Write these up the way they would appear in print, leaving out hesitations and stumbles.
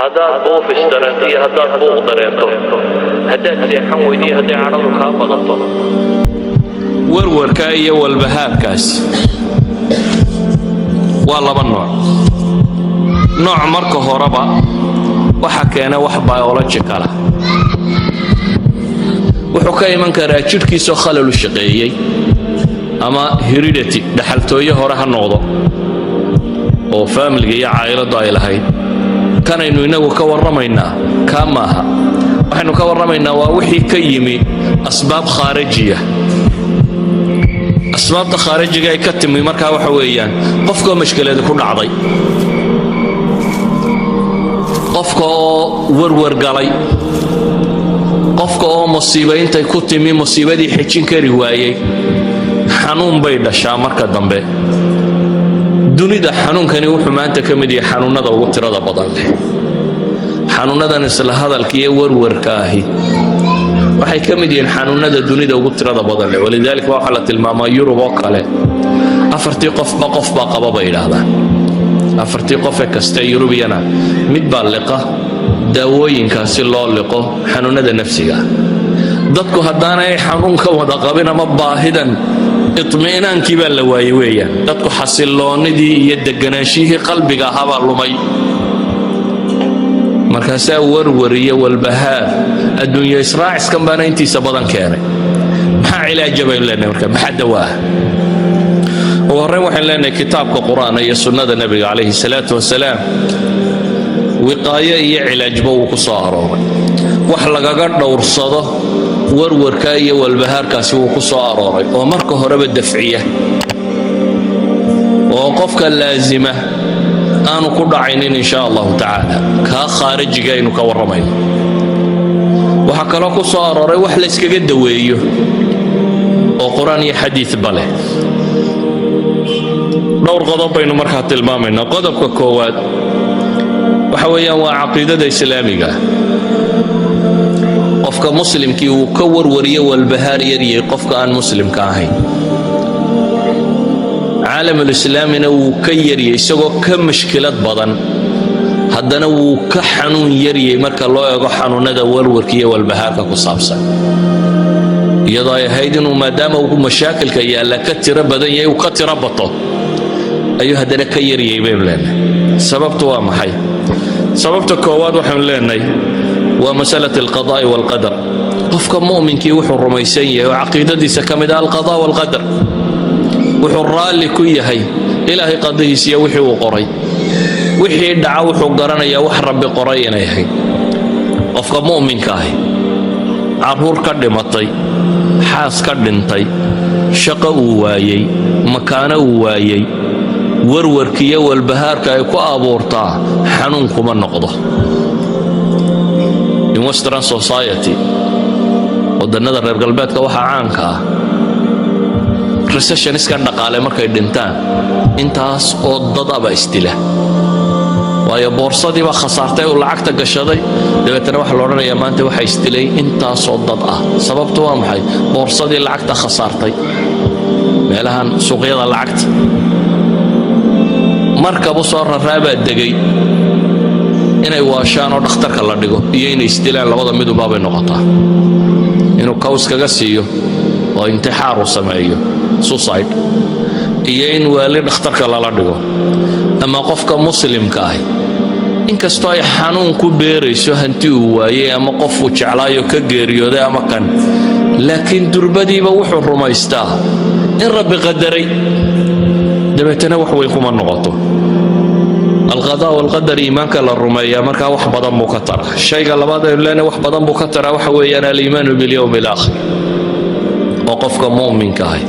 هذا بوف اشتريتي هذا بوغ دريتو هذا سيحن ويدي هذا عرضو كابضتو warwarka iyo walbahaarkaas waa laba nooc marka horeba waxa keena wax biological ah wuxuu ka iman karaa jirkiisa khalal u shaqeeyay ama heredity dhaxaltooyo hore ha noqdo oo family iyo caa'iladu ay lahayd kanaynu inagu ka warramaynaa kamaha waxaynu ka warramaynaa waa wixii ka yimi asbaab khaarijiya asbaabta khaarijiga ay ka timi markaa waxa weeyaan qofka mashkilada ku dhacday qofka oo warwar galay qofka oo musiibaynta ku timi musiibadii xijin kari waayay xanuun bay dhashaa marka dambe dunida xanuunkani wuxuu maanta ka mid yahay xanuunada ugu tirada badan leh xanuunadan isla hadalka iyo warwarka ahi waxay ka mid yihiin xanuunada dunida ugu tirada badan leh walidaalika waxa la tilmaamaa Yurub oo kale afartii qof baa qaba bay yiraahdaan afartii qof ee kasta Yurubiyana mid baa liqa daawooyinkaasi loo liqo xanuunada nafsiga dadku haddana ay xanuunka wada qabin ama baahidan itmiinaankii baa la waayay weeyaan dadku xasiloonidii iyo deganaanshihii qalbiga ahaa lumay markaasaa warwariya walbahaar adduunyo israaciskan baana intiisa badan keenay maxaa cilaaja baynu leenahay marka maxaa dawaa ugu horreyn waxaan leenahay kitaabka qur-aan iyo sunnada nabiga calayhi salaatu wasalaam wiqaayo iyo cilaajba uu ku soo arooray wax lagaga dhowrsado warwarka iyo walbahaarkaasi uu ku soo arooray oo marka horeba dafciya oo qofka laazima aanu ku dhacaynin insha allahu tacaala kaa khaarijiga aynu ka warramayno waxaa kaloo ku soo arooray wax la iskaga daweeyo oo qur-aan iyo xadiidba leh dhowr qodob baynu markaa tilmaamaynaa qodobka koowaad waxa weeyaan waa caqiidada islaamiga qofka muslimkii uu ka warwariyo walbahaar yaryay qofka aan muslimka ahayn عالم الإسلامنا وكيري يسوق كم مشكلات بدن هدنا وكحنون يري مرك الله يقول حنون هذا والوركية والبهار كقصابسة يضاي هيدن وما دام مشاكل كي لا كتر بدن وكتر بطه أيها هذا كيري يبين لنا سببته ما حي سببته كواد وحن لنا ومسألة القضاء والقدر قفك مؤمن كي وحر رميسية وعقيدة دي سكمد القضاء والقدر وحرال لكي هي إلهي قضيس يا وحي وقري وحي دعا وحو قرنا يا وح رب قرينا يا هي قفك مؤمن كاهي عرور كدمطي حاس كدنتي شقا وايي مكان وايي وروركي والبهار كاي كو ابورتا حنونكم النقضه in western society wadannada reer galbeedka waxa caanka ah recession iskan dhaqaale markay dhintaan intaas oo dadaba istila waayo boorsadii ba khasaartay oo lacagta gashaday dabeetana waxa la oranayaa maanta waxa istilay intaas oo dad ah sababtu waa maxay boorsadii lacagta khasaartay meelahan suuqyada lacagta markaba soo raraaba degay inay waashaan oo dhakhtarka la dhigo iyo inay istilaan labada mid u baabay noqotaa inuu kaws kaga siiyo oo intixaar u sameeyo suicide iyo in wali dhakhtarka la dhigo ama qofka muslimka ah inkastoo ay xanuun ku beerayso hanti uu waayay ama qof uu jeclaayo ka geeriyooday ama kan laakiin durbadiiba wuxuu rumaystaa in rabbi qadaray dabeetana wax weyn kuma noqoto القضاء والقدر إيمانك للرمية مركا وحبضا مكترة الشيء لبعض لنا وحبضا مكترة وحوينا الإيمان باليوم الآخر وقفك مؤمن كاي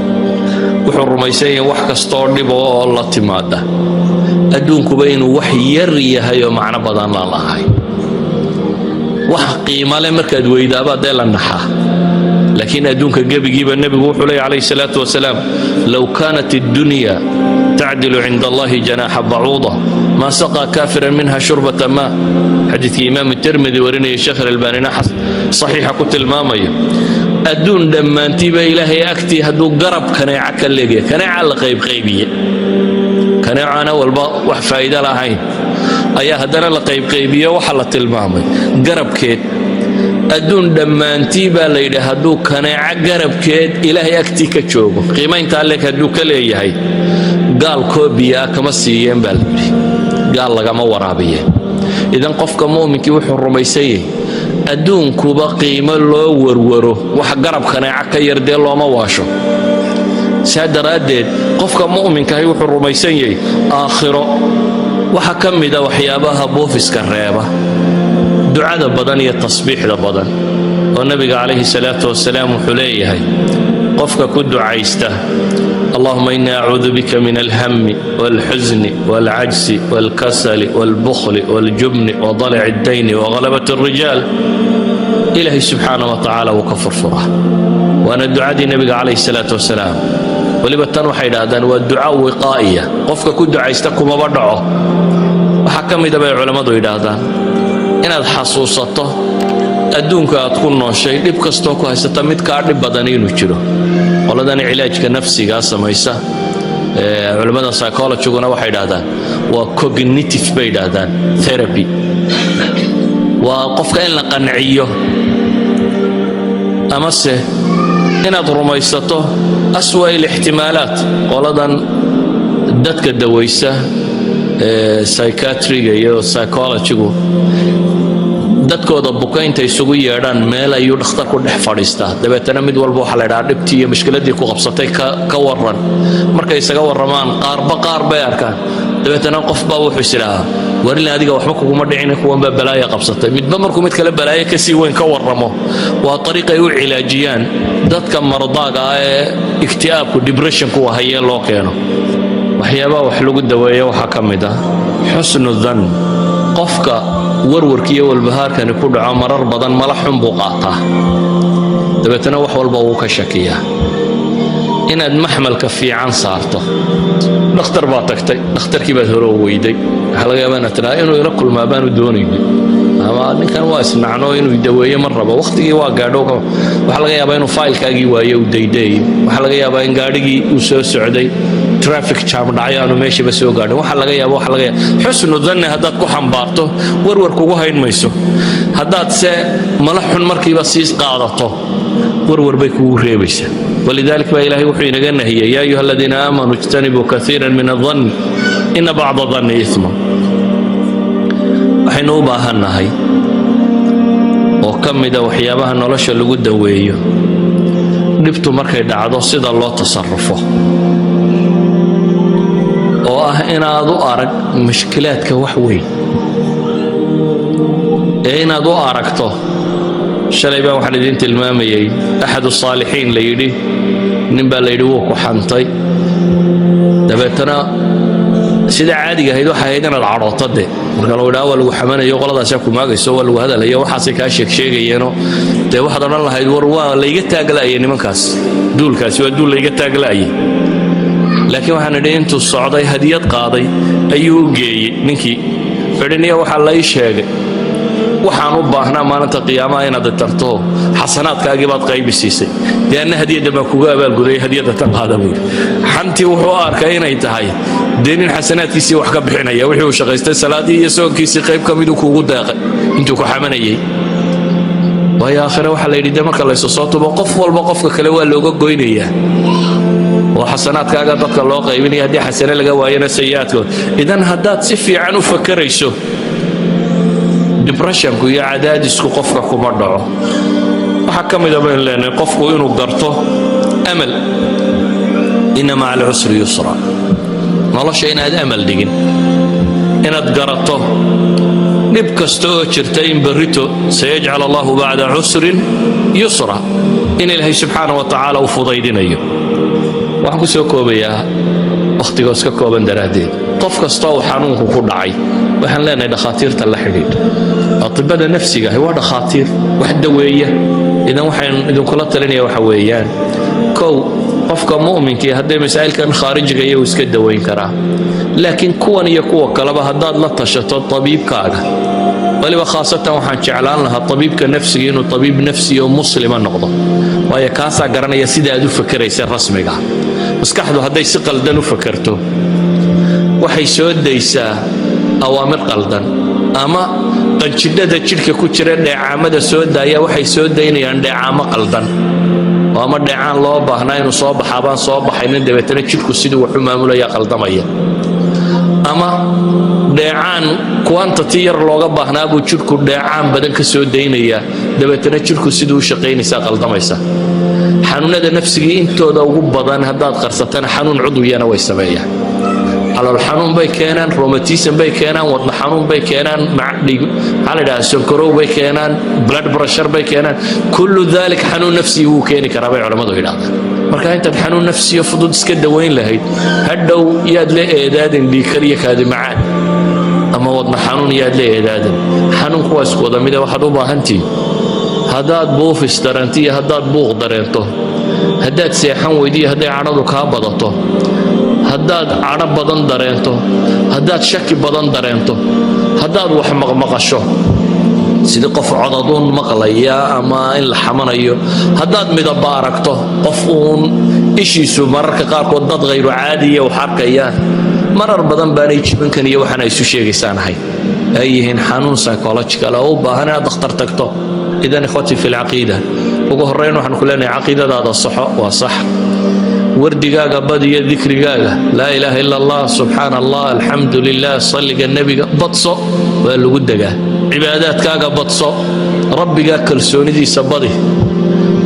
وحرميسين وحك استورني بو الله تماده أدونك بين وحي يريه هيو معنا بدان الله هاي وحقي ما لمركد ويدا بدل النحا لكن أدونك جيب النبي وحولي عليه الصلاة والسلام لو كانت الدنيا تعدل عند الله جناح بعوضة ما سقى كافرا منها شربة ماء حديث إمام الترمذي ورني الشيخ الألباني نحس صحيح كنت المامية أدون لما انتبه إلهي أكتي هدو قرب كان يعكل لقيا كان يعلق غيبية كان يعانا والباء وحفايدة لهين ayaa haddana la qaybqaybiyo waxa la tilmaamay garabkeed adduun dhammaantii baa la yidhi hadduu kaneeca garabkeed ilaahay agtii ka joogo qiimayntaa leeg hadduu ka leeyahay gaal koobiyaa kama siiyeen baa la yidhi gaal lagama waraabiyeen idan qofka mu'minkii wuxuu rumaysan yahay adduunkuba qiimo loo warwaro wax garab kaneeca ka yar dee looma waasho saa daraaddeed qofka mu'minkahi wuxuu rumaysan yahay aakhiro waxa ka mida waxyaabaha buufiska reeba ducada badan iyo tasbiixda badan oo nabiga calayhi salaatu wasalaam wuxuu leeyahay qofka ku ducaysta اللهم إني أعوذ بك من الهم والحزن والعجز والكسل والبخل والجبن وضلع الدين وغلبة الرجال إلهي سبحانه وتعالى وكفر فره وأنا الدعاء دي النبي عليه الصلاة والسلام ولبتن وحيد هذا والدعاء وقائية قفك كد عيستكم وبدعه وحكم إذا بي علماء هذا إن الحصوصته أدونك أتكون شيء لبكستوك هستمد كارد بدنين وجره ولدني علاج كنفسي قاسة ميسا علماء السايكولوجي كنا وحيد هذا وكوجنيتيف بيد هذا ثيرابي وقفك إن قنعيه أمسه إن رميسته أسوأ الاحتمالات ولدن دتك الدويسة سايكاتري iyo psychology dadkooda buka intay isugu yeedhaan meel ayuu dhakhtarku dhex fadhiistaa dabeetana mid walba waxa la yidhaha dhibtii iyo mushkiladii ku qabsatay ka waran markay isaga warramaan qaar bay arkaan dabeetana qof baa wuxuu islaahaa warin adiga waxba kuguma dhicin kuwan baa balaayo qabsatay midba markuu mid kale balaayo ka sii weyn ka warramo waa طريقة ay u cilaajiyaan dadka mardaaga ee iktiaabku depressionku wahayeen loo keeno waxyaabaha wax lagu daweeyo waxa ka mid ah xusnu dhann qofka warwarkiyo walbahaarkani ku dhaco marar badan mala xun buu qaataa dabeetana wax walba wuu ka shakiyaa inaad maxmalka fiican saarto dhakhtar baa tagtay dhakhtarkii baad hore weyday waxa laga yaabaa inaad tiraa inuu ila kulmaa baanu doonaynin ama ninkan waa isnacno inuu daweeyo mar rabo waqtigii waa gaadho waxa laga yaabaa inuu faylkaagii waayo u dayday waxa laga yaabaa in gaadhigii uu soo socday traffic jam dhacay aanu meeshiiba soo gaadhin waxa laga yaabaa xusnu dhanni haddaad ku xambaarto warwar kugu hayn mayso haddaad se mala xun markiiba siis qaadato warwar bay kugu reebaysaa ولذلك بقى إلهي وحي نجنه هي يا أيها الذين آمنوا اجتنبوا كثيرا من الظن إن بعض الظن إثم وحين أوباها النهي وكم دا وحيابها نولش اللي قد ويه نبتو مركي دعادو صيد الله تصرفه وإن أدو أرق مشكلات كوحوي إن أدو أرقته shalay baa waxaan idin tilmaamayay axadu saalixiin la yidhi nin baa la yidhi wuu ku xantay dabeetana sida caadiga ahayd waxay ahayd inaad cadhooto de marka lagu idhaha waa lagu xamanayo qoladaasaa ku maagayso waa lagu hadalayo waxaasay kaa sheegsheegayeenoo dee waxaad odhan lahayd war waa layga taagla'ayay nimankaas duulkaasi waa duul layga taagla'ayay laakiin waxaan idhi intuu socday hadiyad qaaday ayuu u geeyey ninkii fidhiniya waxaa la ii sheegay waxaan u baahnaa maalinta qiyaamaha inaad tarto xasanaadkaagii baad qaybi siisay dee anna hadiyadda baan kuga abaalguday hadiyadda tan qaada buu xantii wuxuu arkay inay tahay dee nin xasanaadkiisii wax ka bixinaya wixii uu shaqaystay salaadii iyo soonkiisii qayb ka miduu kuugu deeqay intuu ku xamanayay waayo aakhire waxaa la yidhi dee marka laysu soo tubo qof walba qofka kale waa looga goynayaa oo xasanaadkaaga dadka loo qaybinaya haddii xasane laga waayana sayi'aadkood idan haddaad si fiican u fakarayso depressionku iyo cadaadisku qofka kuma dhaco waxa ka mid ah baan leenahay qofku inuu garto amal inna ma'a al-usri yusra nolosha inaad amal dhigin inaad garato dhib kasta oo jirta in barrito sayajcal allahu bacda cusrin yusra in ilaahay subxaanahu wa tacaala u fudaydinayo waxaan ku soo koobayaa wakhtigoos ka kooban daraaddeed qof kasta oo xanuunku ku dhacay waxaan leenahay dhakhaatiirta la xidhiidh atibada nafsiga waa dhakhaatiir wax daweeya idan waxaan idinkula talinaya waxa weeyaan kow qofka mu'minkii haddii masaa'ilkan khaarijiga iyo iska daweyn karaa laakiin kuwan iyo kuwa kaleba haddaad la tashato tabiibkaaga waliba khaasatan waxaan jeclaan lahaa tabiibka nafsiga inuu tabiib nafsi oo muslima noqdo waayo kaasaa garanaya sida aad u fakaraysa rasmiga maskaxdu hadday si qaldan u fakarto waxay soo daysaa awaamir qaldan ama qanjidhada jidhka ku jira dheecaamada soo daaya waxay soo daynayaan dheecaamo qaldan ama dheecaan loo baahnaa inuu soo baxaa baan soo baxaynin dabeetana jidhku siduu wax u maamulaya qaldamaya ama dheecaan quantity yar looga baahnaa buu jidhku dheecaan badan ka soo daynaya dabeetana jidhku siduu u shaqaynaysaa qaldamaysa xanuunada nafsigii intooda ugu badan haddaad qarsatana xanuun cudwiyana way sameeyaan calool xanuun bay keenaan rheumatism bay keenaan wadna xanuun bay keenaan maxaa la yidhaha sonkorow bay keenaan blood pressure bay keenaan kullu dalik xanuun nafsi wuu keeni karaa bay culammadu yidhahdaan marka intaad xanuun nafsiyo fudud iska dawayn lahayd hadhow yaad la eedaadin dhiikar iyo kaadi macaan ama wadna xanuun yaad la eedaadin xanuunku waa isku wada mida waxaad u baahantihin haddaad buufis dareento iyo haddaad buuq dareento haddaad seexan weydiyo hadday cadhadu kaa badato haddaad cadho badan dareento haddaad shaki badan dareento haddaad wax maqmaqasho sidii qof codaduun maqlaya ama in la xamanayo haddaad midaba aragto qof uun ishiisu mararka qaarkood dad hayru caadiya wax arkayaan marar badan baanay jibankan iyo waxaan ay isu sheegaysaan ahay ay yihiin xanuun psychological oo u baahan inaad dhakhtar tagto idan ikhwati fi lcaqiida ugu horreyn waxaan ku leenahay caqiidadaada saxo waa sax وردقاقا بدي ذكرقاقا لا إله إلا الله سبحان الله الحمد لله صلق النبي بطصو والودقا عبادات كاقا بطصو ربي كالسوني دي سبضي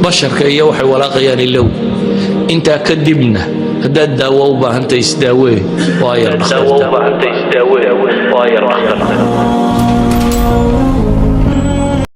بشر كي يوحي ولا قياني اللو انت كدبنا هدا الدواوبة انت يستاوي واير